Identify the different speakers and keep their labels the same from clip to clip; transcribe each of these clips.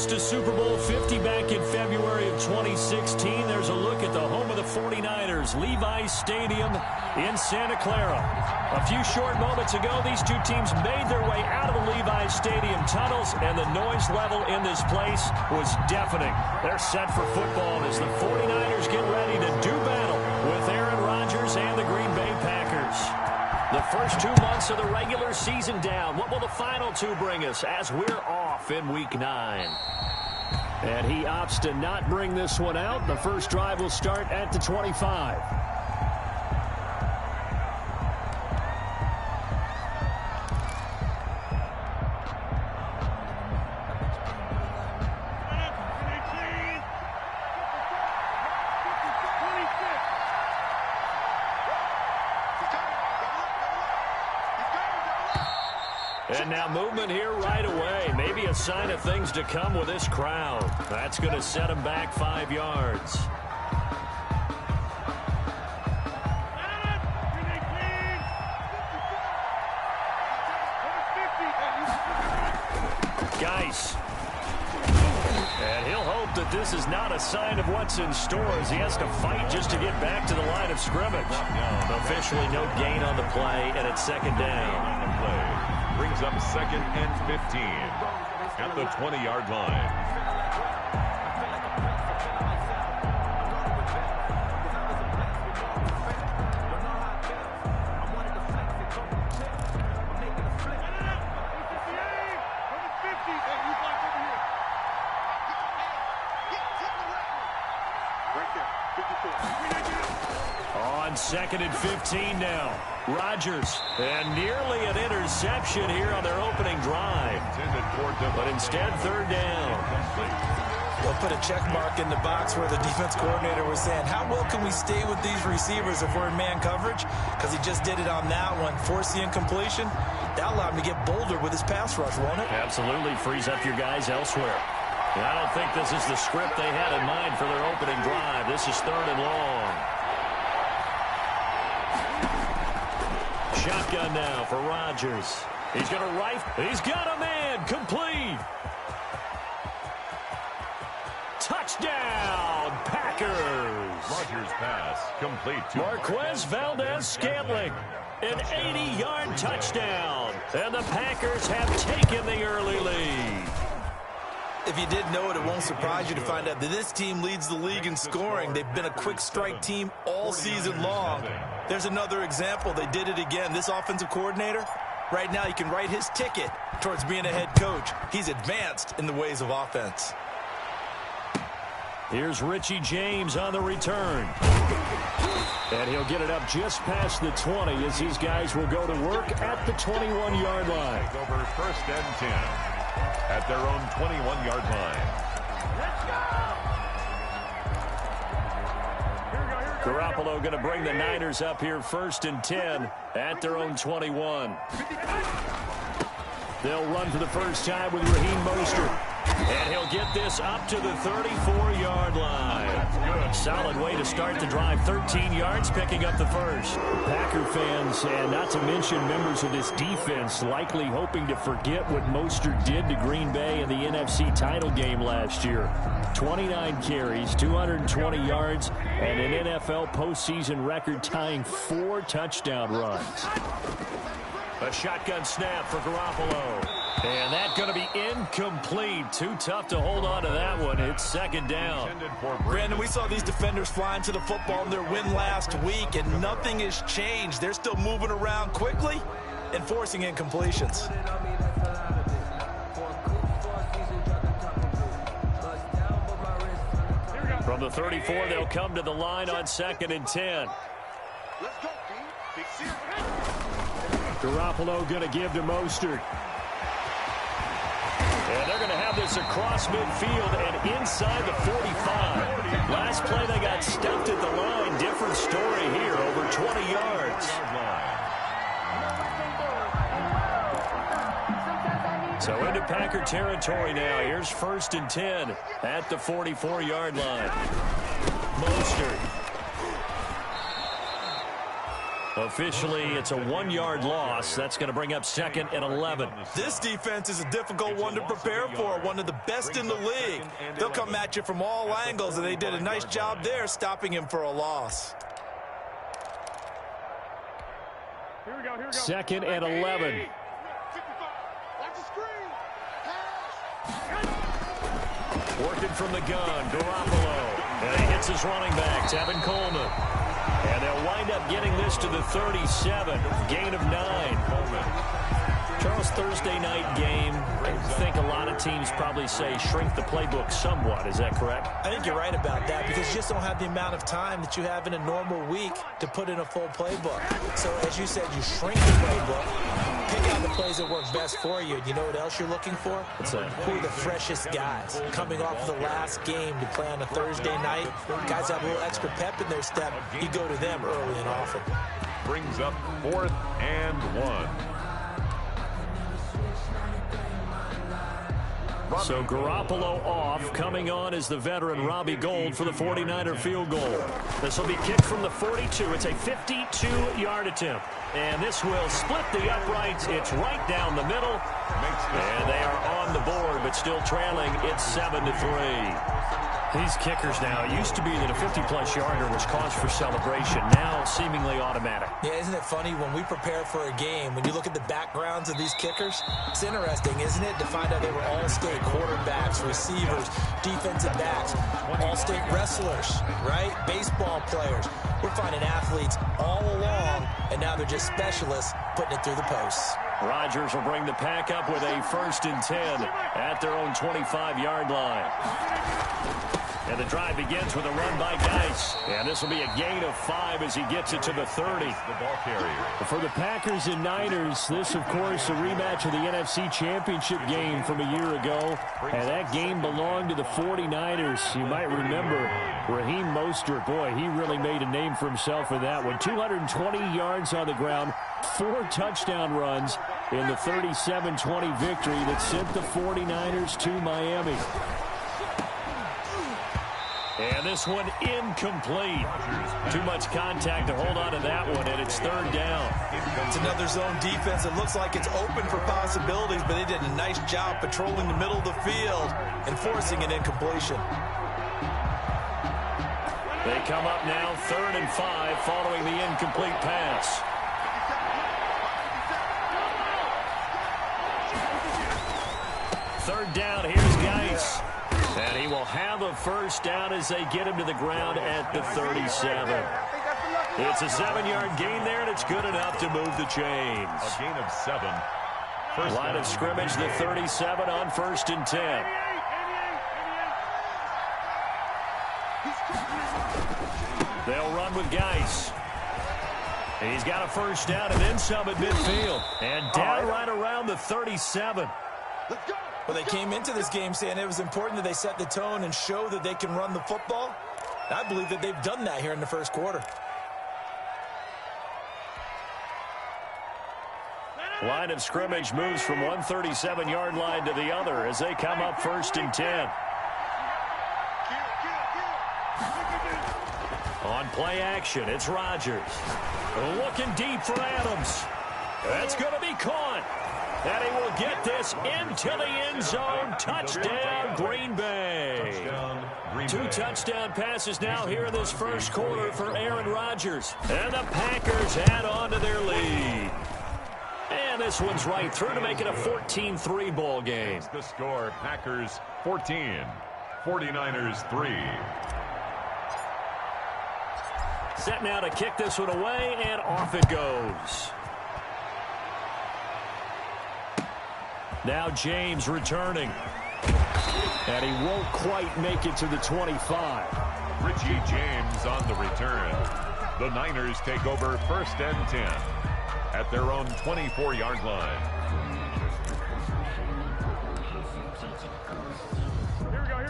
Speaker 1: lost to Super Bowl 50 back in February of 2016. There's a look at the home of the 49ers, Levi's Stadium in Santa Clara. A few short moments ago, these two teams made their way out of the Levi's Stadium tunnels, and the noise level in this place was deafening. They're set for football as the 49ers get ready to do battle with Aaron Rodgers and the Green Bay Packers. The first 2 months of the regular season down. What will the final two bring us as we're off in Week 9? And he opts to not bring this one out. The first drive will start at the 25. And now movement here right away. Maybe a sign of things to come with this crowd. That's going to set him back 5 yards. Geis. And he'll hope that this is not a sign of what's in store as he has to fight just to get back to the line of scrimmage. Officially no gain on the play, and it's second down.
Speaker 2: Brings up 2nd and 15 at the 20-yard line.
Speaker 1: On 2nd and 15 now. Rodgers, and nearly an interception here on their opening drive. But instead, third down.
Speaker 3: They'll put a check mark in the box where the defense coordinator was saying, how well can we stay with these receivers if we're in man coverage? Because he just did it on that one. Force the incompletion. That allowed him to get bolder with his pass rush, won't it?
Speaker 1: Absolutely frees up your guys elsewhere. And I don't think this is the script they had in mind for their opening drive. This is 3rd and long. Shotgun now for Rodgers. He's going to rifle. He's got a man. Complete. Touchdown, Packers.
Speaker 2: Rodgers pass complete to
Speaker 1: Marquez Valdez-Scantling. An 80-yard touchdown. And the Packers have taken the early lead.
Speaker 3: If you didn't know it, it won't surprise you to find out that this team leads the league in scoring. They've been a quick strike team all season long. There's another example. They did it again. This offensive coordinator, right now, you can write his ticket towards being a head coach. He's advanced in the ways of offense.
Speaker 1: Here's Richie James on the return. And he'll get it up just past the 20 as these guys will go to work at the 21-yard line.
Speaker 2: Over 1st and 10 at their own 21-yard line.
Speaker 1: Garoppolo going to bring the Niners up here 1st and 10 at their own 21. They'll run for the first time with Raheem Mostert. And he'll get this up to the 34-yard line. Solid way to start the drive. 13 yards, picking up the first. Packer fans, and not to mention members of this defense, likely hoping to forget what Mostert did to Green Bay in the NFC title game last year. 29 carries, 220 yards, and an NFL postseason record-tying 4 touchdown runs. A shotgun snap for Garoppolo. And that's going to be incomplete. Too tough to hold on to that one. It's second down.
Speaker 3: Brandon, we saw these defenders flying to the football in their win last week, and nothing has changed. They're still moving around quickly and forcing incompletions.
Speaker 1: From the 34, they'll come to the line on 2nd and 10. Garoppolo going to give to Mostert. And they're going to have this across midfield and inside the 45. Last play, they got stuffed at the line. Different story here, over 20 yards. So into Packer territory now. Here's 1st and 10 at the 44-yard line. Mostert. Officially, it's a 1-yard loss. That's going to bring up 2nd and 11.
Speaker 3: This defense is a difficult one to prepare for, one of the best in the league. They'll come at you from all angles, and they did a nice job there stopping him for a loss.
Speaker 1: 2nd and 11. Working from the gun, Garoppolo. And he hits his running back, Tevin Coleman. And they'll wind up getting this to the 37, gain of 9. Charles, Thursday night game, I think a lot of teams probably say shrink the playbook somewhat. Is that correct?
Speaker 3: I think you're right about that because you just don't have the amount of time that you have in a normal week to put in a full playbook. So, as you said, you shrink the playbook, pick out the plays that work best for you. You know what else you're looking for?
Speaker 1: What's that?
Speaker 3: Who are the freshest guys? Coming off of the last game to play on a Thursday night, guys have a little extra pep in their step. You go to them early and often.
Speaker 2: Brings up 4th and 1.
Speaker 1: So Garoppolo off. Coming on is the veteran Robbie Gould for the 49er field goal. This will be kicked from the 42. It's a 52-yard attempt. And this will split the uprights. It's right down the middle. And they are on the board, but still trailing. It's 7-3. These kickers now, it used to be that a 50-plus yarder was cause for celebration. Now seemingly automatic.
Speaker 3: Yeah, isn't it funny when we prepare for a game, when you look at the backgrounds of these kickers, it's interesting, isn't it, to find out they were all-state quarterbacks, receivers, defensive backs, all-state wrestlers, right? Baseball players. We're finding athletes all along, and now they're just specialists putting it through the posts.
Speaker 1: Rodgers will bring the pack up with a 1st and 10 at their own 25-yard line. And the drive begins with a run by Geis. And this will be a gain of 5 as he gets it to the 30.
Speaker 2: The ball carrier.
Speaker 1: For the Packers and Niners, this, of course, a rematch of the NFC Championship game from a year ago. And that game belonged to the 49ers. You might remember Raheem Mostert. Boy, he really made a name for himself in that one. 220 yards on the ground, 4 touchdown runs in the 37-20 victory that sent the 49ers to Miami. And this one incomplete. Too much contact to hold on to that one, and it's 3rd down.
Speaker 3: It's another zone defense. It looks like it's open for possibilities, but they did a nice job patrolling the middle of the field and forcing an incompletion.
Speaker 1: They come up now 3rd and 5 following the incomplete pass. Third down, here's Geis. And he will have a 1st down as they get him to the ground at the 37. It's a 7-yard gain there, and it's good enough to move the chains.
Speaker 2: A gain of 7.
Speaker 1: Line of scrimmage, the 37 on 1st and 10. They'll run with Geis. He's got a 1st down and then some at midfield. And down right around the 37.
Speaker 3: Let's go. Well, they came into this game saying it was important that they set the tone and show that they can run the football. I believe that they've done that here in the 1st quarter.
Speaker 1: Line of scrimmage moves from one 37-yard line to the other as they come up 1st and 10. On play action, it's Rodgers. Looking deep for Adams. That's going to be caught. And he will get this into the end zone. Touchdown, Green Bay. 2 touchdown passes now here in this 1st quarter for Aaron Rodgers. And the Packers add on to their lead. And this one's right through to make it a 14-3 ball game.
Speaker 2: The score, Packers 14, 49ers 3.
Speaker 1: Set now to kick this one away, and off it goes. Now James returning. And he won't quite make it to the 25.
Speaker 2: Richie James on the return. The Niners take over 1st and 10 at their own 24-yard line.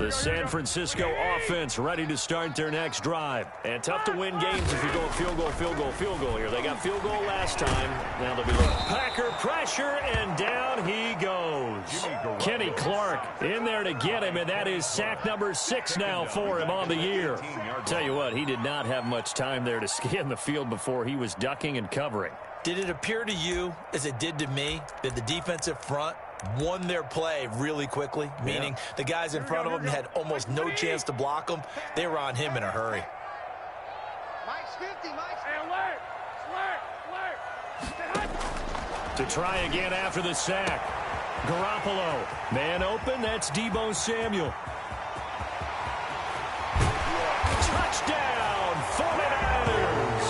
Speaker 1: The San Francisco offense ready to start their next drive. And tough to win games if you go field goal, field goal, field goal here. They got field goal last time. Now they'll be looking. Packer pressure, and down he goes. Kenny Clark in there to get him, and that is sack number 6 now for him on the year. Tell you what, he did not have much time there to scan the field before he was ducking and covering.
Speaker 3: Did it appear to you, as it did to me, that the defensive front won their play really quickly? Meaning the guys in front of him had almost no chance to block him. They were on him in a hurry.
Speaker 4: Mike's 50, Mike's. Hey, alert!
Speaker 1: To try again after the sack. Garoppolo. Man open, that's Deebo Samuel. Touchdown, 49ers.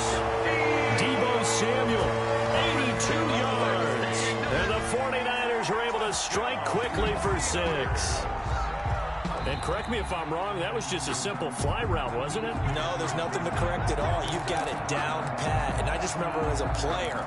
Speaker 1: Deebo Samuel, 82 yards. And the 49ers are able to strike quickly for 6. And correct me if I'm wrong, that was just a simple fly route, wasn't it?
Speaker 3: No, there's nothing to correct at all. You've got it down pat. And I just remember as a player,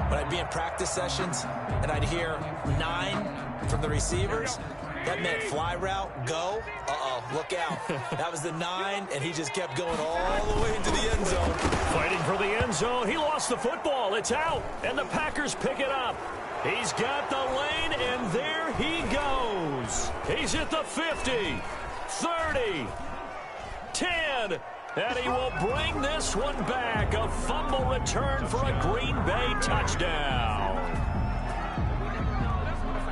Speaker 3: when I'd be in practice sessions and I'd hear 9 from the receivers, that meant fly route, go. Uh-oh, look out. That was the 9, and he just kept going all the way into the end zone.
Speaker 1: Fighting for the end zone. He lost the football. It's out, and the Packers pick it up. He's got the lane, and there he goes. He's at the 50, 30, 10, and he will bring this one back. A fumble return for a Green Bay touchdown.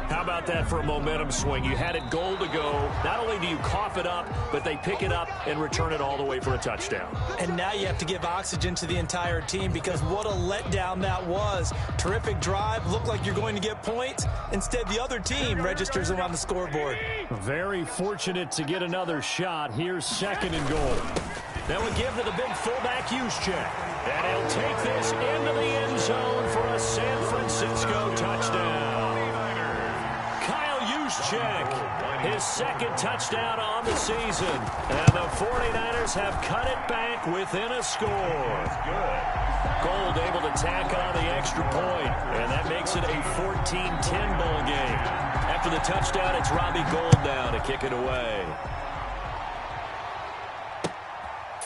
Speaker 1: How about that for a momentum swing? You had it goal to go. Not only do you cough it up, but they pick it up and return it all the way for a touchdown.
Speaker 3: And now you have to give oxygen to the entire team because what a letdown that was. Terrific drive. Looked like you're going to get points. Instead, the other team registers them on the scoreboard.
Speaker 1: Very fortunate to get another shot. Here's 2nd and goal. That would give to the big fullback Juszczyk. And he'll take this into the end zone for a San Francisco touchdown. Juszczyk, his 2nd touchdown on the season. And the 49ers have cut it back within a score. Gold able to tack on the extra point, and that makes it a 14-10 ball game. After the touchdown, it's Robbie Gould now to kick it away.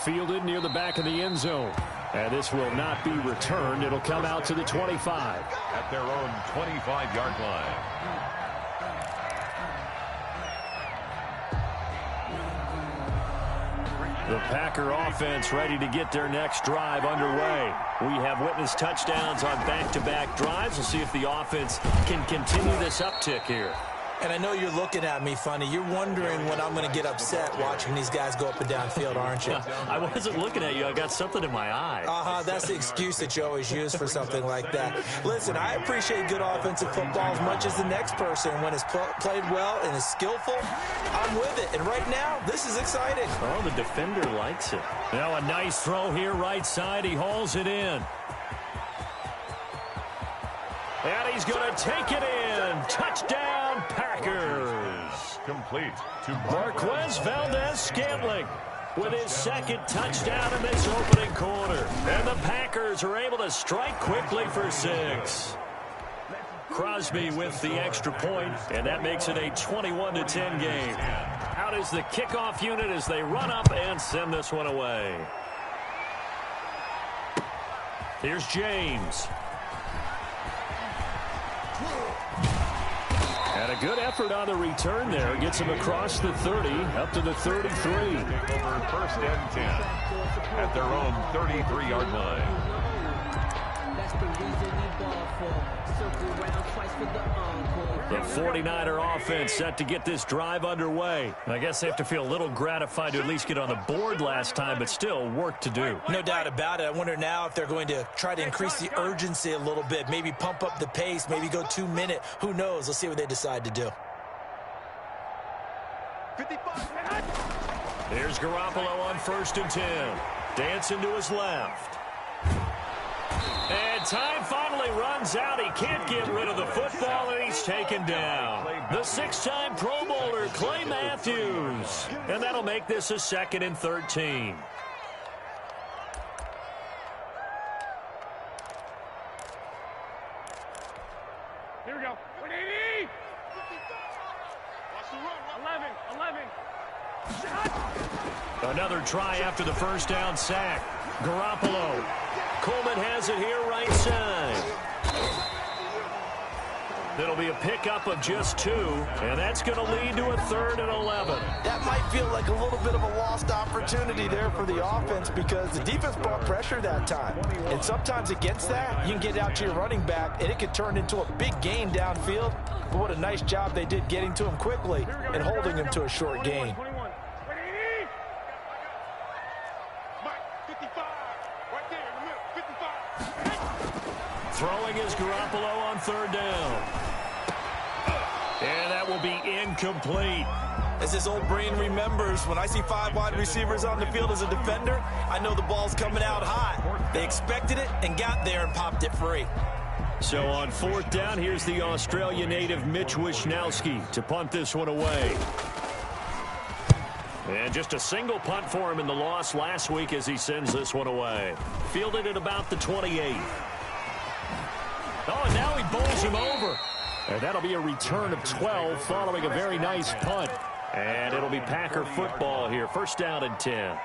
Speaker 1: Fielded near the back of the end zone. And this will not be returned. It'll come out to the 25.
Speaker 2: At their own 25-yard line.
Speaker 1: The Packer offense ready to get their next drive underway. We have witnessed touchdowns on back-to-back drives. We'll see if the offense can continue this uptick here.
Speaker 3: And I know you're looking at me funny. You're wondering when I'm going to get upset watching these guys go up and down field, aren't you?
Speaker 1: I wasn't looking at you. I got something in my eye.
Speaker 3: That's the excuse that you always use for something like that. Listen, I appreciate good offensive football as much as the next person. When it's played well and is skillful, I'm with it. And right now, this is exciting.
Speaker 1: Oh, the defender likes it. Now a nice throw here right side. He hauls it in. And he's going to take it in. Touchdown, Packers.
Speaker 2: Complete to
Speaker 1: Marquez Valdez-Scantling with his 2nd touchdown in this opening quarter. And the Packers are able to strike quickly for 6. Crosby with the extra point, and that makes it a 21-10 game. Out is the kickoff unit as they run up and send this one away. Here's James. And a good effort on the return there. Gets him across the 30, up to the 33.
Speaker 2: Over 1st and 10 at their own 33-yard line.
Speaker 5: That's the reason we ball for. Circle around twice for the encore.
Speaker 1: The 49er offense set to get this drive underway. I guess they have to feel a little gratified to at least get on the board last time, but still work to do.
Speaker 3: No doubt about it. I wonder now if they're going to try to increase the urgency a little bit, maybe pump up the pace, maybe go 2-minute. Who knows? Let's see what they decide to do.
Speaker 1: Here's Garoppolo on 1st and 10. Dancing to his left. And time finally runs out. He can't get rid of the football, and he's taken down. The 6-time Pro Bowler, Clay Matthews. And that'll make this a 2nd and 13.
Speaker 4: Here we go. 180. Watch the run. 11.
Speaker 1: Another try after the first down sack. Garoppolo. Coleman has it here right side. It'll be a pickup of just 2, and that's going to lead to a 3rd and 11.
Speaker 3: That might feel like a little bit of a lost opportunity there for the offense because the defense brought pressure that time. And sometimes against that, you can get out to your running back, and it could turn into a big gain downfield. But what a nice job they did getting to him quickly and holding him to a short gain.
Speaker 1: Throwing is Garoppolo on 3rd down. And that will be incomplete.
Speaker 3: As his old brain remembers, when I see 5 wide receivers on the field as a defender, I know the ball's coming out high. They expected it and got there and popped it free.
Speaker 1: So on 4th down, here's the Australia native Mitch Wishnowski to punt this one away. And just a single punt for him in the loss last week as he sends this one away. Fielded at about the 28. Oh, and now he bowls him over. And that'll be a return of 12 following a very nice punt. And it'll be Packer football here. 1st down and 10.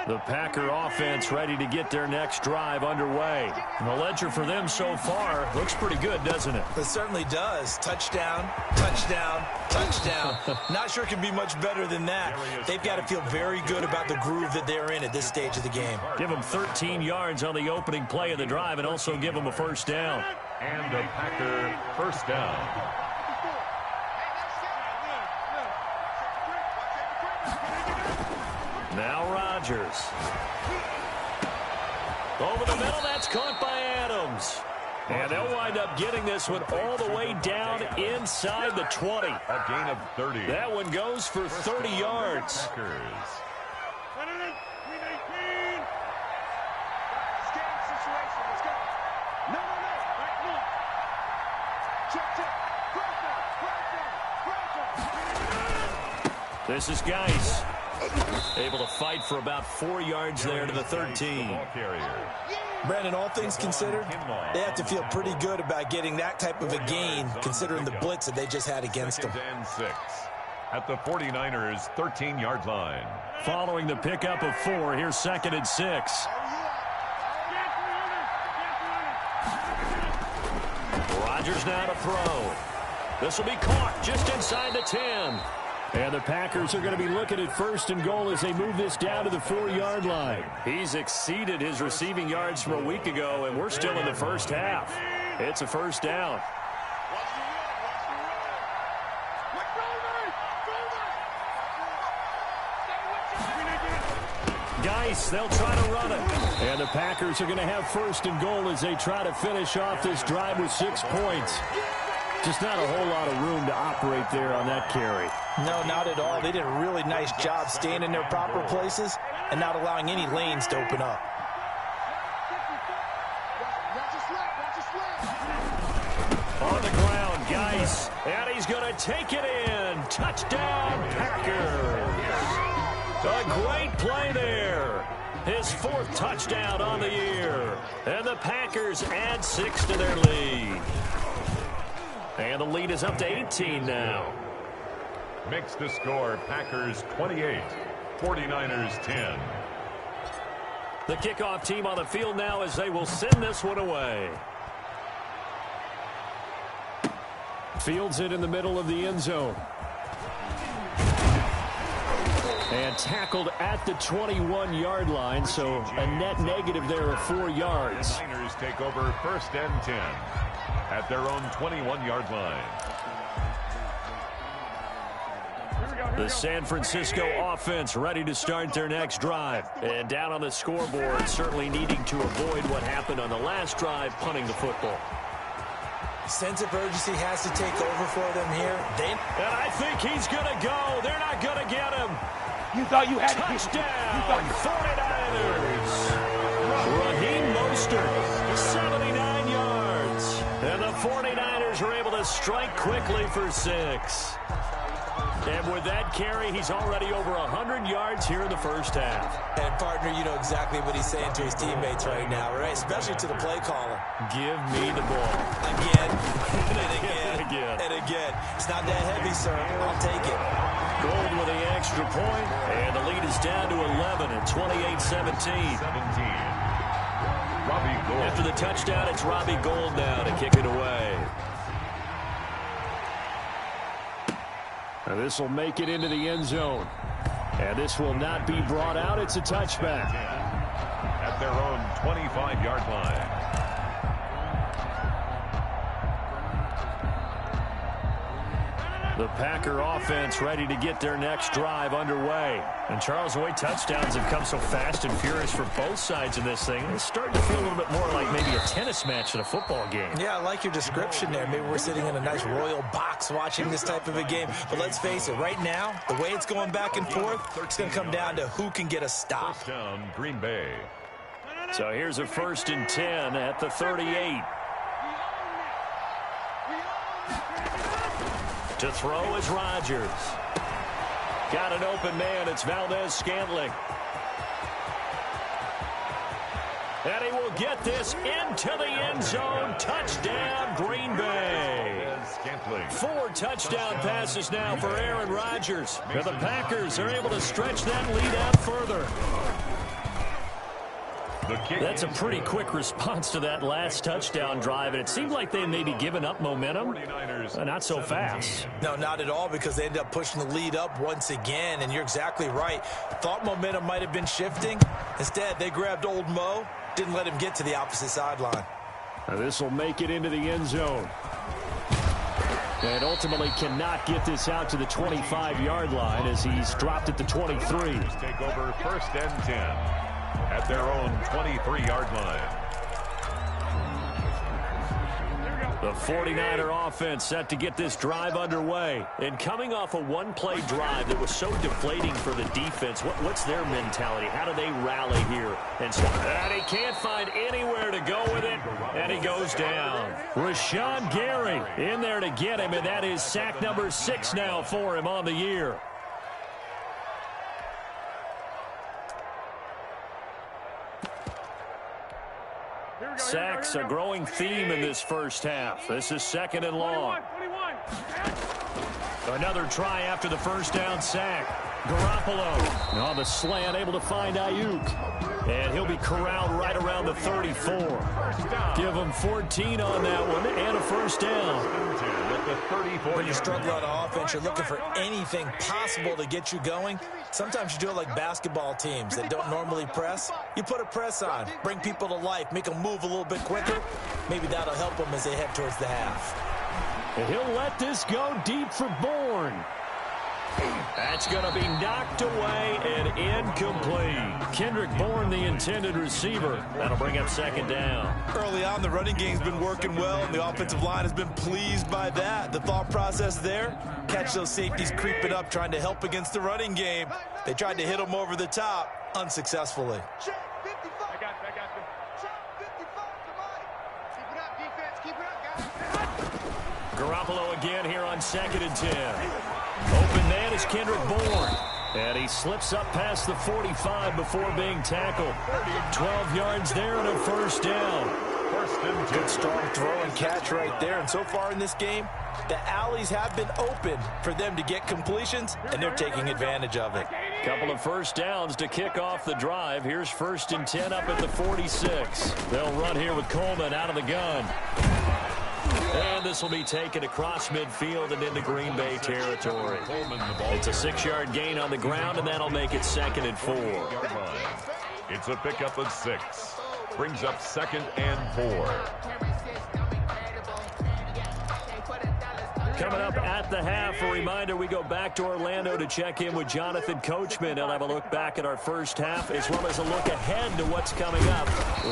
Speaker 1: The Packer offense ready to get their next drive underway. And the ledger for them so far looks pretty good, doesn't it?
Speaker 3: It certainly does. Touchdown, touchdown, touchdown. Not sure it can be much better than that. They've got to feel very good about the groove that they're in at this stage of the game.
Speaker 1: Give them 13 yards on the opening play of the drive and also give them a 1st down.
Speaker 2: And a Packer 1st down.
Speaker 1: Now Rodgers. Over the middle, that's caught by Adams. And they'll wind up getting this one all the way down inside the 20.
Speaker 2: A gain of 30.
Speaker 1: That one goes for 30 yards.
Speaker 2: Packers.
Speaker 1: This is Geis. Able to fight for about 4 yards there to the 13.
Speaker 3: Brandon, all things considered, they have to feel pretty good about getting that type of a gain considering the blitz that they just had against them.
Speaker 2: 2nd and 6 at the 49ers 13-yard line.
Speaker 1: Following the pickup of 4, here's 2nd and 6. Rodgers now to throw. This will be caught just inside the 10. And the Packers are going to be looking at 1st and goal as they move this down to the 4-yard line. He's exceeded his receiving yards from a week ago, and we're still in the 1st half. It's a 1st down. Geis, they'll try to run it. And the Packers are going to have 1st and goal as they try to finish off this drive with 6 points. Just not a whole lot of room to operate there on that carry.
Speaker 3: No, not at all. They did a really nice job staying in their proper places and not allowing any lanes to open up.
Speaker 1: On the ground, Geis, and he's going to take it in. Touchdown, Packers. A great play there. His 4th touchdown on the year. And the Packers add 6 to their lead. And the lead is up to 18 now.
Speaker 2: Makes the score Packers 28, 49ers 10.
Speaker 1: The kickoff team on the field now as they will send this one away. Fields it in the middle of the end zone. And tackled at the 21-yard line, so a net negative there of 4 yards.
Speaker 2: The Niners take over 1st and 10 at their own 21-yard line.
Speaker 1: The San Francisco offense ready to start their next drive. And down on the scoreboard, certainly needing to avoid what happened on the last drive, punting the football.
Speaker 3: Sense of urgency has to take over for them here.
Speaker 1: And I think he's going to go. They're not going to get him.
Speaker 4: You thought you had
Speaker 1: Touchdown, 49ers. Raheem Mostert, 79 yards. And the 49ers are able to strike quickly for 6. And with that carry, he's already over 100 yards here in the first half.
Speaker 3: And, partner, you know exactly what he's saying to his teammates right now, right? Especially to the play caller.
Speaker 1: Give me the ball.
Speaker 3: Again, and again, and again. It's not that heavy, sir. I'll take it.
Speaker 1: Gold with the extra point, and the lead is down to 11 at 28-17.
Speaker 2: Robbie Gould.
Speaker 1: After the touchdown, it's Robbie Gould now to kick it away. And this will make it into the end zone. And this will not be brought out. It's a touchback.
Speaker 2: At their own 25-yard line.
Speaker 1: The Packer offense ready to get their next drive underway. And Charles, the way touchdowns have come so fast and furious for both sides of this thing, it's starting to feel a little bit more like maybe a tennis match than a football game.
Speaker 3: Yeah, I like your description there. Maybe we're sitting in a nice royal box watching this type of a game. But let's face it, right now, the way it's going back and forth, it's going to come down to who can get a stop.
Speaker 2: First down, Green Bay.
Speaker 1: So here's a 1st and 10 at the 38. To throw is Rodgers. Got an open man. It's Valdez-Scantling. And he will get this into the end zone. Touchdown, Green Bay. 4 touchdown passes now for Aaron Rodgers. And the Packers are able to stretch that lead out further. That's a pretty quick response to that last touchdown drive, and it seemed like they may be giving up momentum. Not so fast.
Speaker 3: No, not at all, because they ended up pushing the lead up once again, and you're exactly right. Thought momentum might have been shifting. Instead, they grabbed old Mo, didn't let him get to the opposite sideline.
Speaker 1: This will make it into the end zone. And ultimately cannot get this out to the 25-yard line as he's dropped at the 23.
Speaker 2: Take over 1st and 10. At their own 23-yard line.
Speaker 1: The 49er offense set to get this drive underway. And coming off a one-play drive that was so deflating for the defense, what's their mentality? How do they rally here? And he can't find anywhere to go with it, and he goes down. Rashawn Gary in there to get him, and that is sack number 6 now for him on the year. Sacks, a growing theme in this first half. This is 2nd and long. Another try after the first down sack. Garoppolo on the slant, able to find Ayuk. And he'll be corralled right around the 34. Give him 14 on that one and a first down.
Speaker 3: When you struggle on offense, you're looking for anything possible to get you going. Sometimes you do it like basketball teams that don't normally press. You put a press on, bring people to life, make them move a little bit quicker. Maybe that'll help them as they head towards the half.
Speaker 1: And he'll let this go deep for Bourne. That's going to be knocked away and incomplete. Kendrick Bourne, the intended receiver. That'll bring up 2nd down.
Speaker 3: Early on, the running game's been working well, and the offensive line has been pleased by that. The thought process there, catch those safeties creeping up, trying to help against the running game. They tried to hit them over the top, unsuccessfully.
Speaker 4: I got you. Keep it up, defense. Keep it up, guys.
Speaker 1: Garoppolo again here on 2nd and 10. Open man is Kendrick Bourne. And he slips up past the 45 before being tackled. 12 yards there and a first down.
Speaker 3: Good strong throw and catch right there. And so far in this game, the alleys have been open for them to get completions, and they're taking advantage of it.
Speaker 1: Couple of first downs to kick off the drive. Here's 1st and 10 up at the 46. They'll run here with Coleman out of the gun. And this will be taken across midfield and into Green Bay territory. It's a 6-yard gain on the ground, and that'll make it 2nd and 4.
Speaker 2: It's a pickup of 6. Brings up 2nd and 4.
Speaker 1: Coming up at the half, a reminder, we go back to Orlando to check in with Jonathan Coachman. He'll have a look back at our first half, as well as a look ahead to what's coming up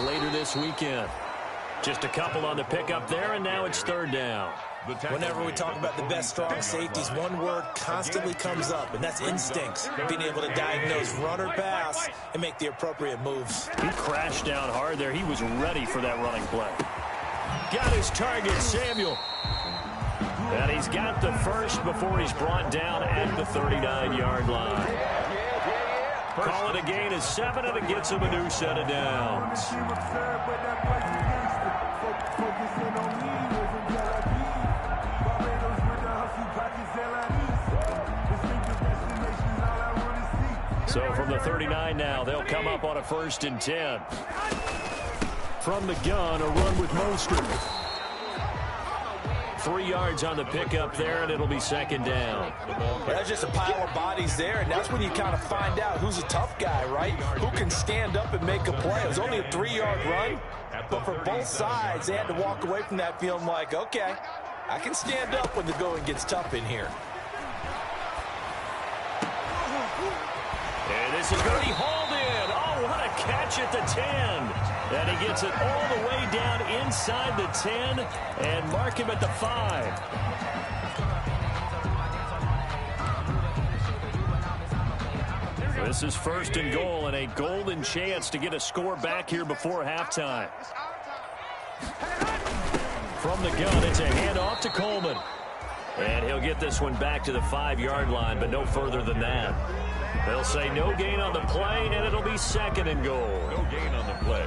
Speaker 1: later this weekend. Just a couple on the pickup there, and now it's 3rd down.
Speaker 3: Whenever we talk about the best strong safeties, one word constantly comes up, and that's instincts. Being able to diagnose run or pass and make the appropriate moves.
Speaker 1: He crashed down hard there. He was ready for that running play. Got his target, Samuel. And he's got the first before he's brought down at the 39-yard line. Call it a gain of 7, and it gets him a new set of downs. So from the 39 now, they'll come up on a 1st and 10. From the gun, a run with Mostert. 3 yards on the pickup there, and it'll be 2nd down.
Speaker 3: That's just a pile of bodies there, and that's when you kind of find out who's a tough guy, right? Who can stand up and make a play. It was only a 3-yard run, but for both sides, they had to walk away from that feeling like, okay, I can stand up when the going gets tough in here.
Speaker 1: And this is going to be hauled in. Oh, what a catch at the 10. And he gets it all the way down inside the 10 and mark him at the 5. This is 1st and goal and a golden chance to get a score back here before halftime. From the gun, it's a handoff to Coleman. And he'll get this one back to the 5-yard line, but no further than that. They'll say no gain on the play, and it'll be 2nd and goal.
Speaker 2: No gain on the play.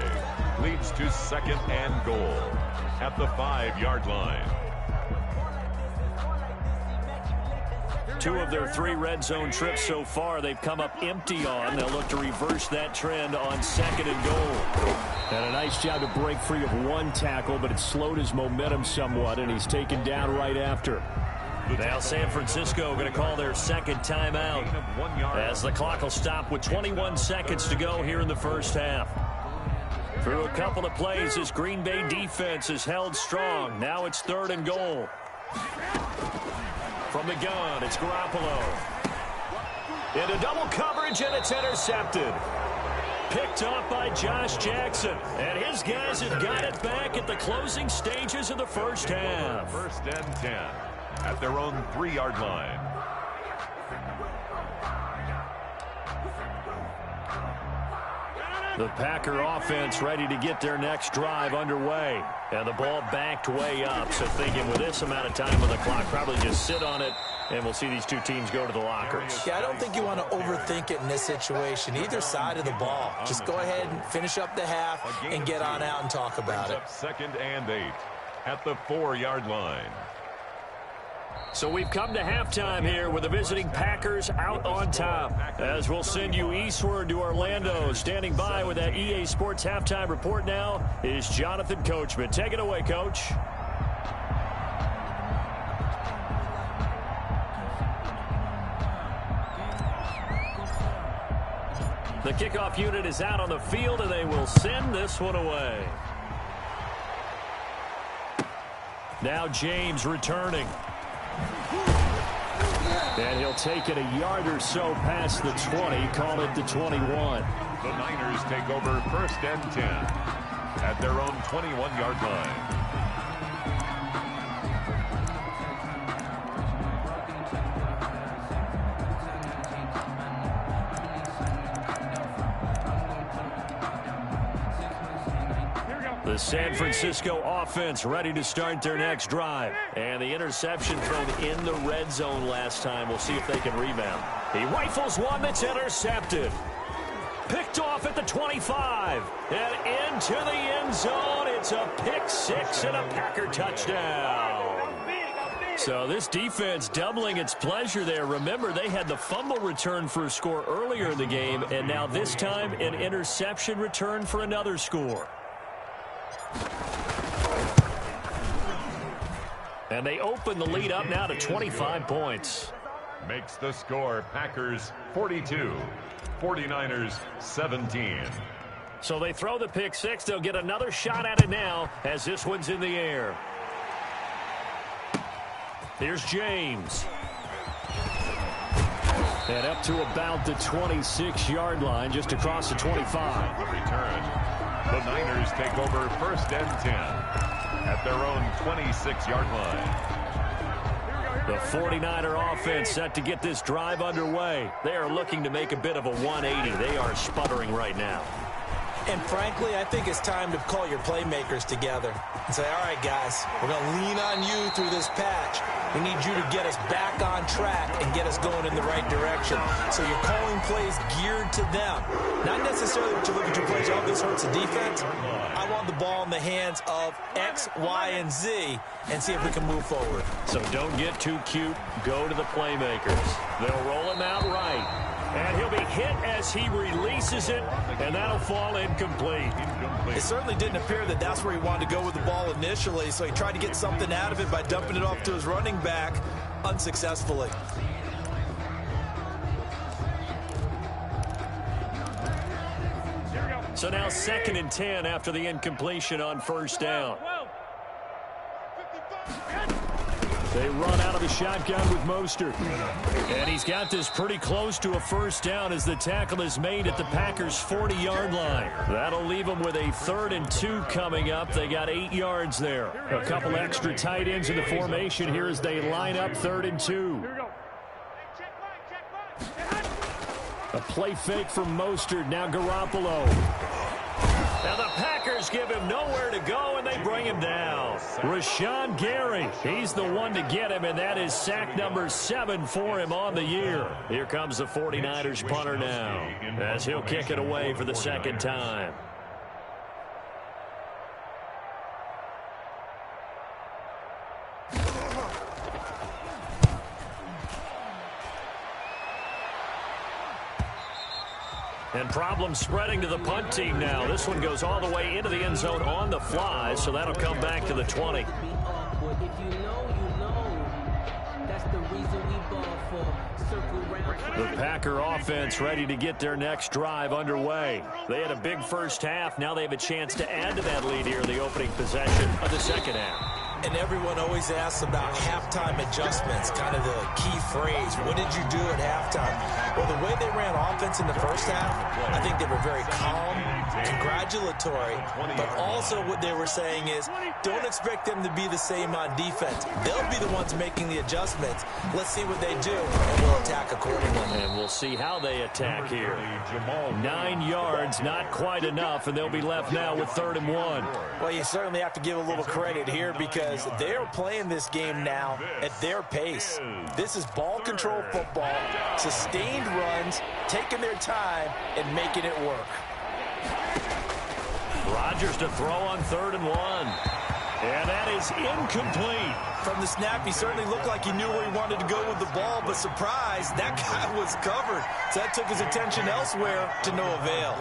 Speaker 2: Leads to 2nd and goal at the 5-yard line.
Speaker 1: 2 of their 3 red zone trips so far they've come up empty on. They'll look to reverse that trend on 2nd and goal. And a nice job to break free of 1 tackle, but it slowed his momentum somewhat, and he's taken down right after. Now San Francisco going to call their 2nd timeout as the clock will stop with 21 seconds to go here in the first half. Through a couple of plays, this Green Bay defense is held strong. Now it's 3rd and goal. From the gun, it's Garoppolo. Into double coverage, and it's intercepted. Picked off by Josh Jackson. And his guys have got it back at the closing stages of the first half.
Speaker 2: 1st and 10 at their own 3-yard line.
Speaker 1: The Packer offense ready to get their next drive underway. And the ball backed way up. So thinking with this amount of time on the clock, probably just sit on it, and we'll see these 2 teams go to the lockers.
Speaker 3: Yeah, I don't think you want to overthink it in this situation. Either side of the ball. Just go ahead and finish up the half and get on out and talk about it.
Speaker 2: 2nd and 8 at the 4-yard line.
Speaker 1: So we've come to halftime here with the visiting Packers out on top. As we'll send you eastward to Orlando. Standing by with that EA Sports halftime report now is Jonathan Coachman. Take it away, Coach. The kickoff unit is out on the field, and they will send this one away. Now James returning. And he'll take it a yard or so past the 20, call it the 21.
Speaker 2: The Niners take over 1st and 10 at their own 21-yard line.
Speaker 1: The San Francisco offense ready to start their next drive. And the interception thrown in the red zone last time. We'll see if they can rebound. He rifles one that's intercepted. Picked off at the 25. And into the end zone. It's a pick 6 and a Packer touchdown. So this defense doubling its pleasure there. Remember, they had the fumble return for a score earlier in the game. And now this time an interception return for another score. And they open the lead up now to 25 points.
Speaker 2: Makes the score Packers 42, 49ers 17.
Speaker 1: So they throw the pick 6. They'll get another shot at it now as this one's in the air. Here's James. And up to about the 26-yard line, just across the 25.
Speaker 2: The return. The Niners take over 1st and 10 at their own 26-yard line.
Speaker 1: The 49er offense set to get this drive underway. They are looking to make a bit of a 180. They are sputtering right now.
Speaker 3: And frankly, I think it's time to call your playmakers together and say, all right, guys, we're going to lean on you through this patch. We need you to get us back on track and get us going in the right direction. So you're calling plays geared to them. Not necessarily what you look at your plays, oh, this hurts the defense. I want the ball in the hands of X, Y, and Z and see if we can move forward.
Speaker 1: So don't get too cute. Go to the playmakers. They'll roll him out right. And he'll be hit as he releases it, and that'll fall incomplete.
Speaker 3: It certainly didn't appear that that's where he wanted to go with the ball initially, so he tried to get something out of it by dumping it off to his running back unsuccessfully.
Speaker 1: So now 2nd and 10 after the incompletion on first down. They run out of the shotgun with Mostert. And he's got this pretty close to a first down as the tackle is made at the Packers' 40-yard line. That'll leave them with a 3rd and 2 coming up. They got 8 yards there. A couple extra tight ends in the formation here as they line up 3rd and 2. A play fake from Mostert. Now Garoppolo. Now the Packers give him nowhere to go, and they bring him down. Rashawn Gary, he's the one to get him, and that is sack number 7 for him on the year. Here comes the 49ers punter now, as he'll kick it away for the 2nd time. And problems spreading to the punt team now. This one goes all the way into the end zone on the fly, so that'll come back to the 20. The Packer offense ready to get their next drive underway. They had a big first half. Now they have a chance to add to that lead here in the opening possession of the 2nd half.
Speaker 3: And everyone always asks about halftime adjustments, kind of the key phrase. What did you do at halftime? Well, the way they ran offense in the first half, I think they were very calm, congratulatory, but also what they were saying is don't expect them to be the same on defense. They'll be the ones making the adjustments. Let's see what they do, and we'll attack accordingly.
Speaker 1: And we'll see how they attack here. 9 yards, not quite enough, and they'll be left now with 3rd and 1.
Speaker 3: Well, you certainly have to give a little credit here because they're playing this game now at their pace. This is ball control football, sustained runs, taking their time, and making it work.
Speaker 1: Rodgers to throw on 3rd and 1. And that is incomplete.
Speaker 3: From the snap, he certainly looked like he knew where he wanted to go with the ball, but surprise, that guy was covered. So that took his attention elsewhere to no avail.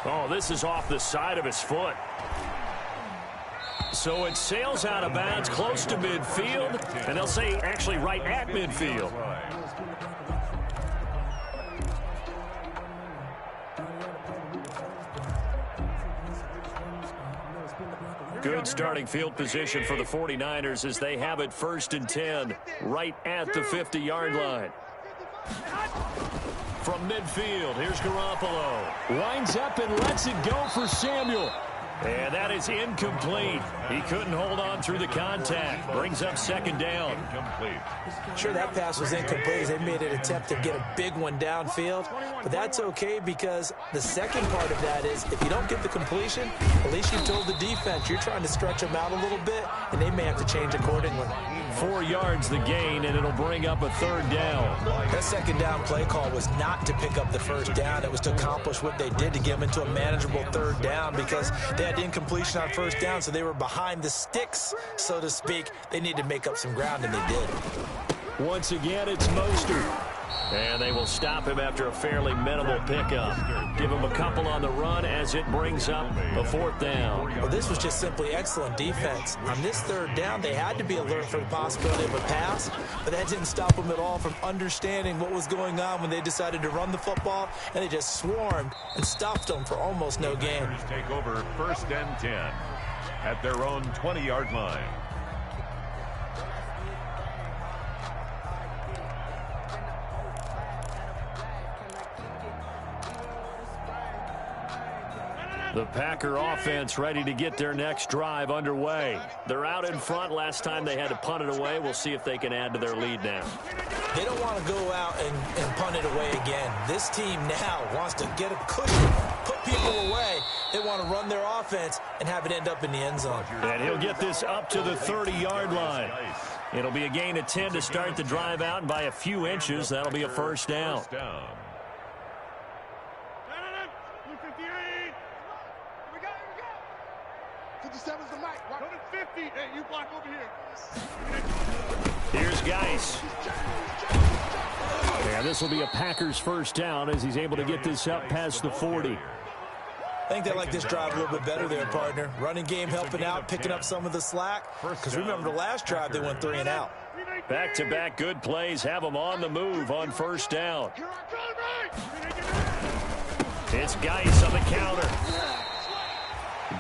Speaker 1: Oh, this is off the side of his foot. So it sails out of bounds close to midfield, and they'll say actually right at midfield. Good starting field position for the 49ers as they have it 1st and 10 right at the 50-yard line. From midfield, here's Garoppolo. Winds up and lets it go for Samuel. And that is incomplete. He couldn't hold on through the contact. Brings up 2nd down.
Speaker 3: Sure, that pass was incomplete as they made an attempt to get a big one downfield. But that's okay because the second part of that is if you don't get the completion, at least you told the defense you're trying to stretch them out a little bit, and they may have to change accordingly.
Speaker 1: 4 yards the gain, and it'll bring up a 3rd down.
Speaker 3: That 2nd down play call was not to pick up the 1st down. It was to accomplish what they did to get them into a manageable 3rd down because they had incompletion on 1st down, so they were behind the sticks, so to speak. They needed to make up some ground, and they did.
Speaker 1: Once again, it's Mostert. And they will stop him after a fairly minimal pickup. Give him a couple on the run as it brings up a 4th down.
Speaker 3: Well, this was just simply excellent defense. On this 3rd down, they had to be alert for the possibility of a pass, but that didn't stop them at all from understanding what was going on when they decided to run the football, and they just swarmed and stopped them for almost no gain.
Speaker 2: Take over 1st and 10 at their own 20-yard line.
Speaker 1: The Packer offense ready to get their next drive underway. They're out in front. Last time they had to punt it away. We'll see if they can add to their lead now.
Speaker 3: They don't want to go out and punt it away again. This team now wants to get a cushion, put people away. They want to run their offense and have it end up in the end zone.
Speaker 1: And he'll get this up to the 30-yard line. It'll be a gain of 10 to start the drive out, and by a few inches, that'll be a first down.
Speaker 4: 57's the mic. Go to 50. Hey, you block over here.
Speaker 1: Here's Geis. And this will be a Packers first down as he's able to get this up past the 40.
Speaker 3: I think they like this drive a little bit better there, partner. Running game helping out, picking up some of the slack. Because remember the last drive, they went 3 and out.
Speaker 1: Back-to-back good plays have them on the move on first down. It's Geis on the counter.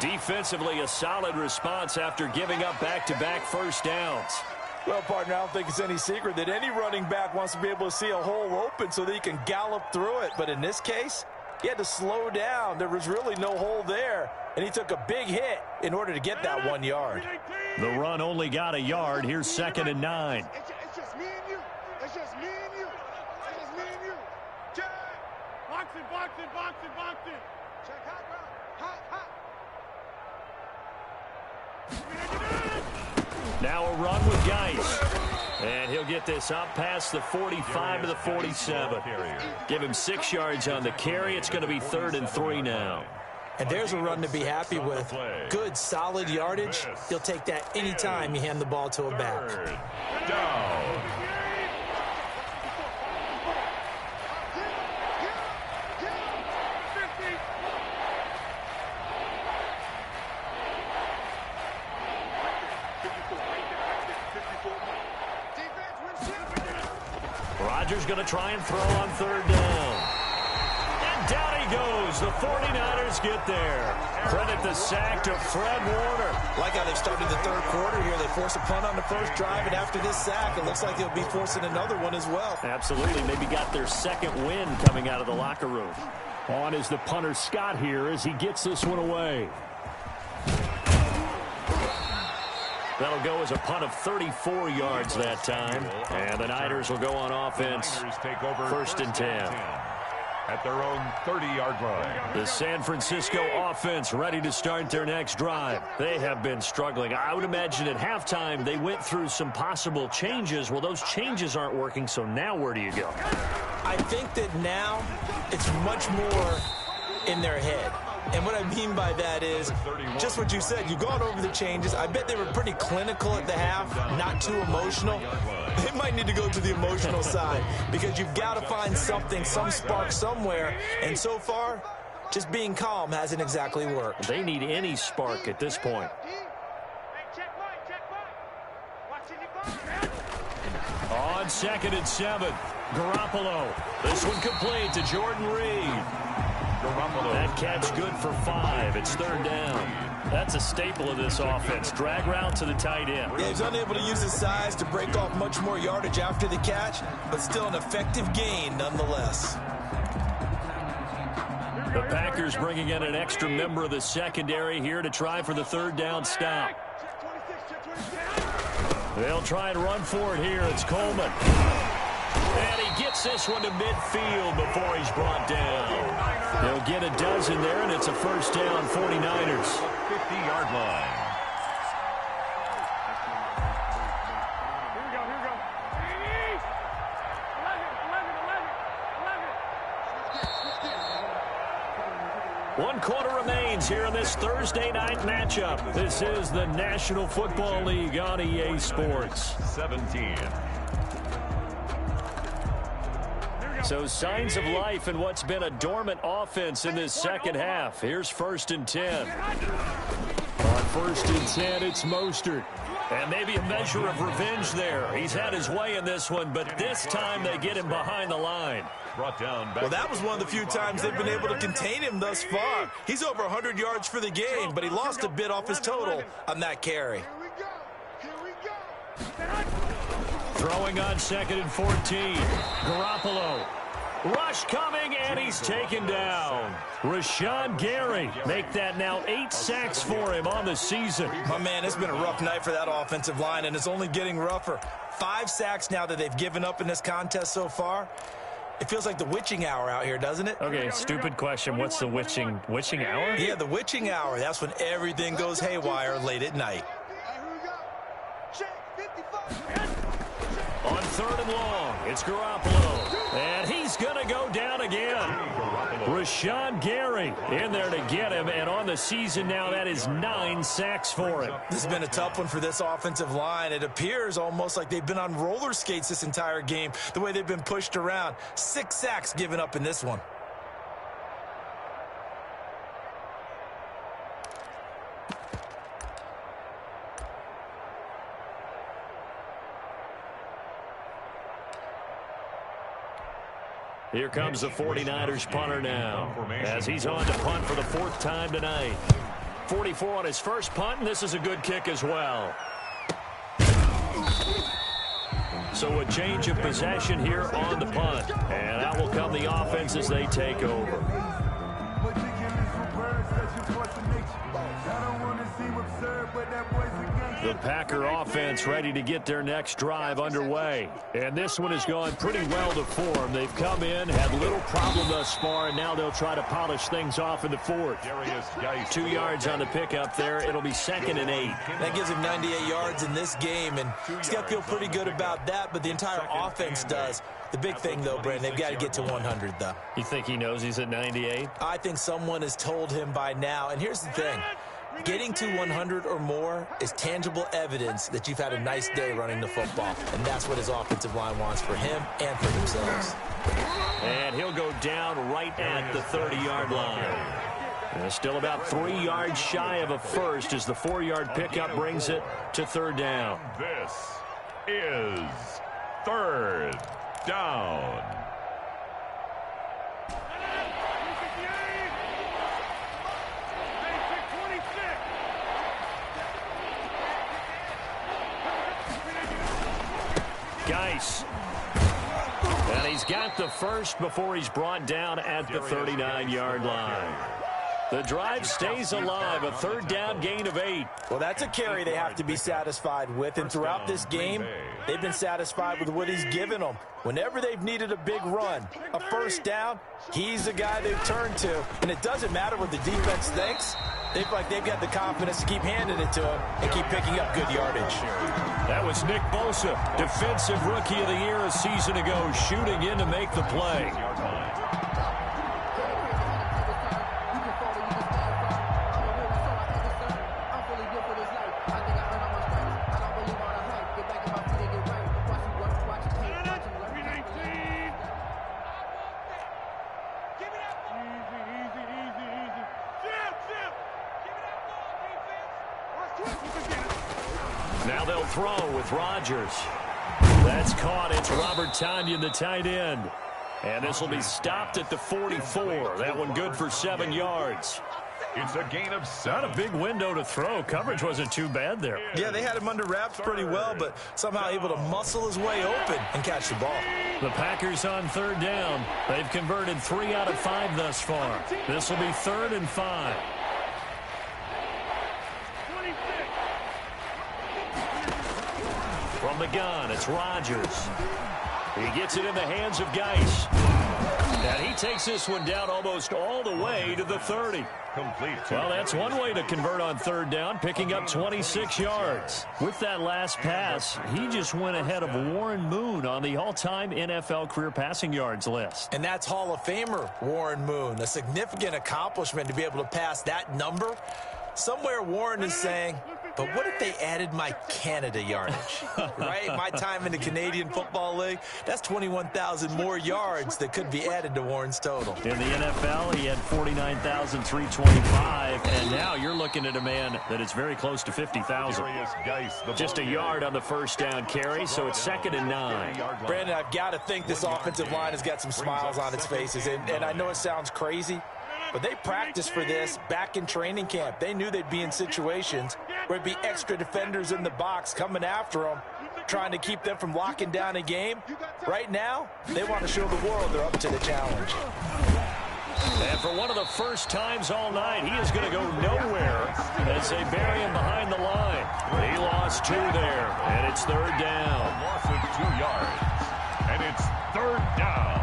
Speaker 1: Defensively, a solid response after giving up back-to-back first downs.
Speaker 3: Well, partner, I don't think it's any secret that any running back wants to be able to see a hole open so that he can gallop through it. But in this case, he had to slow down. There was really no hole there, and he took a big hit in order to get that 1 yard.
Speaker 1: The run only got a yard. Here's 2nd and 9.
Speaker 4: It's just me and you. It's just me and you. It's just me and you. Check. Box it, box it, box it, box it. Check, hot, bro. Hot, hot.
Speaker 1: Now a run with Geis. And he'll get this up past the 45 to the 47. Give him 6 yards on the carry. It's going to be 3rd and 3 now.
Speaker 3: And there's a run to be happy with. Good, solid yardage. He'll take that anytime you hand the ball to a back.
Speaker 2: Down.
Speaker 1: Rodgers going to try and throw on 3rd down. And down he goes. The 49ers get there. Credit the sack to Fred Warner.
Speaker 3: Like how they've started the 3rd quarter here. They force a punt on the first drive, and after this sack, it looks like they'll be forcing another one as well.
Speaker 1: Absolutely. Maybe got their 2nd win coming out of the locker room. On is the punter Scott here as he gets this one away. That'll go as a punt of 34 yards that time. And the Niners will go on offense.
Speaker 2: Take over
Speaker 1: 1st and 10.
Speaker 2: At their own 30-yard line.
Speaker 1: The San Francisco offense ready to start their next drive. They have been struggling. I would imagine at halftime they went through some possible changes. Well, those changes aren't working, so now where do you go?
Speaker 3: I think that now it's much more in their head. And what I mean by that is just what you said. You've gone over the changes. I bet they were pretty clinical at the half, not too emotional. They might need to go to the emotional side because you've got to find something, some spark somewhere. And so far, just being calm hasn't exactly worked.
Speaker 1: They need any spark at this point. On 2nd and 7, Garoppolo. This one complete to Jordan Reed. That catch good for 5. It's 3rd down. That's a staple of this offense. Drag route to the tight end.
Speaker 3: Yeah, he's unable to use his size to break off much more yardage after the catch, but still an effective gain nonetheless.
Speaker 1: The Packers bringing in an extra member of the secondary here to try for the 3rd down stop. They'll try and run for it here. It's Coleman. And he gets this one to midfield before he's brought down. They'll get a dozen there, and it's a first down, 49ers.
Speaker 2: 50-yard line.
Speaker 4: Here we go. 11.
Speaker 1: 1 quarter remains here in this Thursday night matchup. This is the National Football League on EA Sports.
Speaker 2: 17.
Speaker 1: So signs of life in what's been a dormant offense in this second half. Here's 1st and 10. On 1st and 10, it's Mostert. And maybe a measure of revenge there. He's had his way in this one, but this time they get him behind the line.
Speaker 2: Brought down back.
Speaker 3: Well, that was one of the few times they've been able to contain him thus far. He's over 100 yards for the game, but he lost a bit off his total on that carry.
Speaker 4: Here we go.
Speaker 1: Throwing on 2nd and 14. Garoppolo. Rush coming, and he's taken down. Rashawn Gary make that now 8 sacks for him on the season.
Speaker 3: My man, it's been a rough night for that offensive line, and it's only getting rougher. 5 sacks now that they've given up in this contest so far. It feels like the witching hour out here, doesn't it?
Speaker 1: Okay, stupid question. What's the witching hour?
Speaker 3: Yeah, the witching hour. That's when everything goes haywire late at night.
Speaker 1: On 3rd and long, it's Garoppolo. And he's going to go down again. Rashawn Gary in there to get him. And on the season now, that is 9 sacks for him.
Speaker 3: This has been a tough one for this offensive line. It appears almost like they've been on roller skates this entire game, the way they've been pushed around. 6 sacks given up in this one.
Speaker 1: Here comes the 49ers punter now, as he's on to punt for the 4th time tonight. 44 on his first punt, and this is a good kick as well. So a change of possession here on the punt, and out will come the offense as they take over. The Packer offense ready to get their next drive underway. And this one has gone pretty well to form. They've come in, had little problem thus far, and now they'll try to polish things off in the 4th. 2 yards on the pickup there. It'll be 2nd and 8.
Speaker 3: That gives him 98 yards in this game, and he's got to feel pretty good about that, but the entire offense does. The big thing, though, Brandon, they've got to get to 100, though.
Speaker 1: You think he knows he's at 98?
Speaker 3: I think someone has told him by now. And here's the thing. Getting to 100 or more is tangible evidence that you've had a nice day running the football. And that's what his offensive line wants for him and for themselves.
Speaker 1: And he'll go down right at the 30-yard line. And still about 3 yards shy of a first as the 4-yard pickup brings it to 3rd down.
Speaker 2: This is 3rd down.
Speaker 1: Geis. And he's got the first before he's brought down at the 39-yard line. The drive stays alive, a 3rd down gain of 8.
Speaker 3: Well, that's a carry they have to be satisfied with, and throughout this game, they've been satisfied with what he's given them. Whenever they've needed a big run, a 1st down, he's the guy they've turned to. And it doesn't matter what the defense thinks. They've got the confidence to keep handing it to him and keep picking up good yardage.
Speaker 1: That was Nick Bosa, Defensive Rookie of the Year a season ago, shooting in to make the play. Now they'll throw with Rodgers. That's caught. It's Robert Tonyan, the tight end. And this will be stopped at the 44. That one good for 7 yards.
Speaker 2: It's a gain of 7.
Speaker 1: Not a big window to throw. Coverage wasn't too bad there.
Speaker 3: Yeah, they had him under wraps pretty well, but somehow able to muscle his way open and catch the ball.
Speaker 1: The Packers on 3rd down. They've converted 3 out of 5 thus far. This will be 3rd and 5. From the gun, it's Rodgers. He gets it in the hands of Geis. And he takes this one down almost all the way to the 30.
Speaker 2: Complete.
Speaker 1: Well, that's one way to convert on 3rd down, picking up 26 yards. With that last pass, he just went ahead of Warren Moon on the all-time NFL career passing yards list.
Speaker 3: And that's Hall of Famer Warren Moon. A significant accomplishment to be able to pass that number. Somewhere Warren is saying, but what if they added my Canada yardage, right? My time in the Canadian Football League, that's 21,000 more yards that could be added to Warren's total.
Speaker 1: In the NFL, he had 49,325, and now you're looking at a man that is very close to 50,000. Just a yard on the 1st down carry, so it's 2nd and 9.
Speaker 3: Brandon, I've got to think this offensive line has got some smiles on its faces, and I know it sounds crazy, but they practiced for this back in training camp. They knew they'd be in situations where it'd be extra defenders in the box coming after them. trying to keep them from locking down a game. Right now, they want to show the world they're up to the challenge.
Speaker 1: And for one of the first times all night, he is going to go nowhere as they bury him behind the line. He lost 2 there, and it's 3rd down.
Speaker 2: Loss of 2 yards, and it's 3rd down.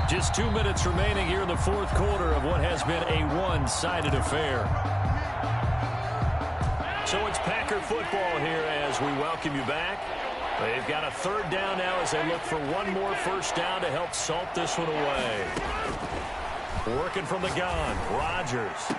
Speaker 1: Just 2 minutes remaining here in the 4th quarter of what has been a one-sided affair. So it's Packer football here as we welcome you back. They've got a 3rd down now as they look for one more first down to help salt this one away. Working from the gun, Rodgers.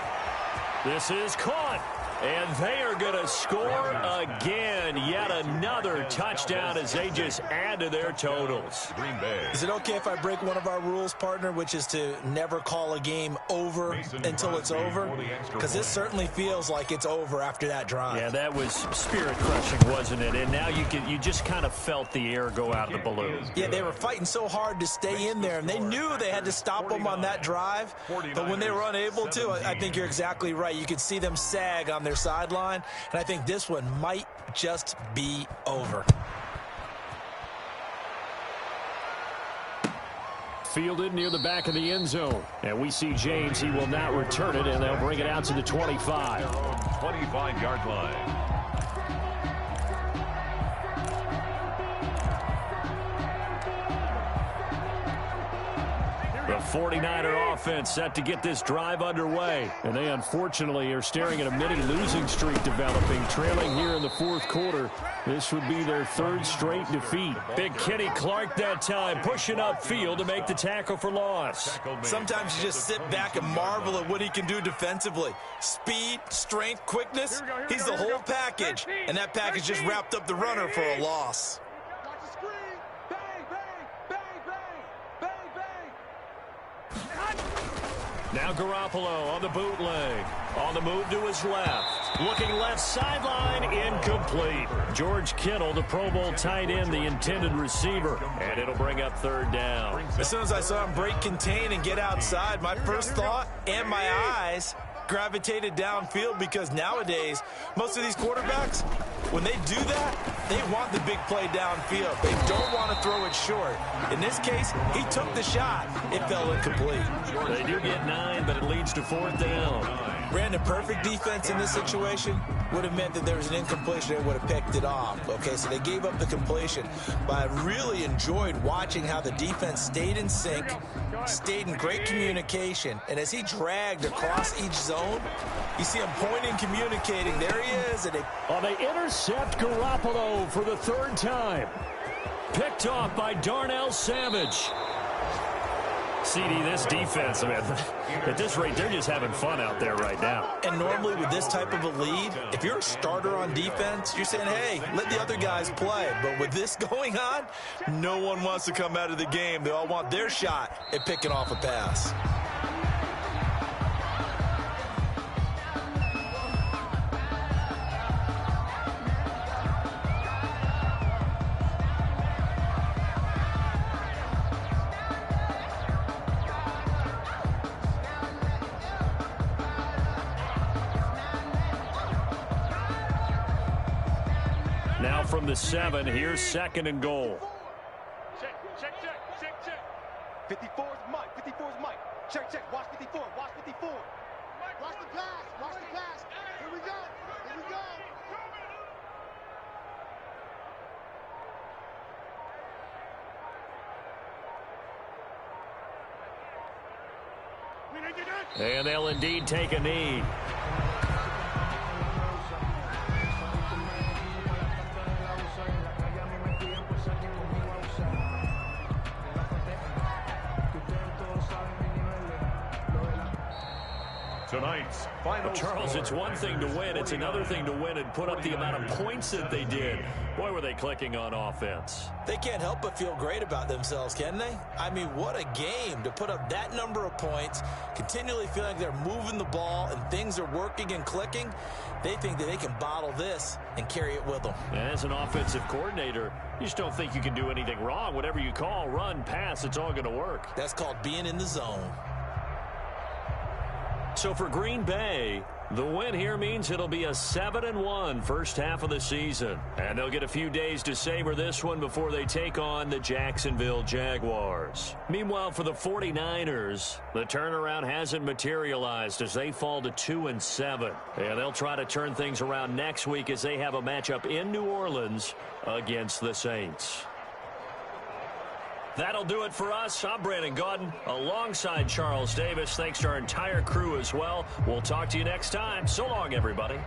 Speaker 1: This is caught. And they are going to score again. Yet another touchdown as they just add to their totals.
Speaker 2: Green Bay.
Speaker 3: Is it okay if I break one of our rules, partner, which is to never call a game over until it's over? Because this certainly feels like it's over after that drive.
Speaker 1: Yeah, that was spirit-crushing, wasn't it? And now you just kind of felt the air go out of the balloon.
Speaker 3: Yeah, they were fighting so hard to stay in there, and they knew they had to stop them on that drive. But when they were unable to, I think you're exactly right. You could see them sag on their sideline, and I think this one might just be over.
Speaker 1: Fielded near the back of the end zone. And we see James. He will not return it, and they'll bring it out to the 25.
Speaker 2: 25-yard line.
Speaker 1: The 49er offense set to get this drive underway. And they unfortunately are staring at a mini losing streak developing, trailing here in the 4th quarter. This would be their 3rd straight defeat. Big Kenny Clark that time pushing upfield to make the tackle for loss.
Speaker 3: Sometimes you just sit back and marvel at what he can do defensively. Speed, strength, quickness, he's the whole package. And that package just wrapped up the runner for a loss.
Speaker 1: Now Garoppolo on the bootleg. On the move to his left. Looking left sideline, incomplete. George Kittle, the Pro Bowl tight end, the intended receiver. And it'll bring up 3rd down.
Speaker 3: As soon as I saw him break contain and get outside, my first thought and my eyes gravitated downfield, because nowadays, most of these quarterbacks, when they do that, they want the big play downfield. They don't want to throw it short. In this case, he took the shot. It fell incomplete.
Speaker 1: They do get 9, but it leads to 4th down.
Speaker 3: Brandon, perfect defense in this situation would have meant that there was an incompletion. They would have picked it off. Okay, so they gave up the completion. But I really enjoyed watching how the defense stayed in sync, stayed in great communication, and as he dragged across each zone, you see him pointing, communicating. There he is. And
Speaker 1: they intercept Garoppolo for the 3rd time. Picked off by Darnell Savage. CD, this defense, man, at this rate, they're just having fun out there right now.
Speaker 3: And normally with this type of a lead, if you're a starter on defense, you're saying, hey, let the other guys play. But with this going on, no one wants to come out of the game. They all want their shot at picking off a pass.
Speaker 1: Now from the 7, here's 2nd and goal.
Speaker 4: Check. 54's Mike. Check. Watch 54. Watch 54. Watch the pass. Here we go.
Speaker 1: And they'll indeed take a knee.
Speaker 2: Tonight's final
Speaker 1: Charles, it's one thing to win. It's another thing to win and put up the amount of points that they did. Boy, were they clicking on offense.
Speaker 3: They can't help but feel great about themselves, can they? I mean, what a game to put up that number of points, continually feeling like they're moving the ball and things are working and clicking. They think that they can bottle this and carry it with them.
Speaker 1: As an offensive coordinator, you just don't think you can do anything wrong. Whatever you call, run, pass, it's all going to work.
Speaker 3: That's called being in the zone.
Speaker 1: So for Green Bay, the win here means it'll be a 7-1 first half of the season. And they'll get a few days to savor this one before they take on the Jacksonville Jaguars. Meanwhile, for the 49ers, the turnaround hasn't materialized as they fall to 2-7. And they'll try to turn things around next week as they have a matchup in New Orleans against the Saints. That'll do it for us. I'm Brandon Gaudin alongside Charles Davis. Thanks to our entire crew as well. We'll talk to you next time. So long, everybody.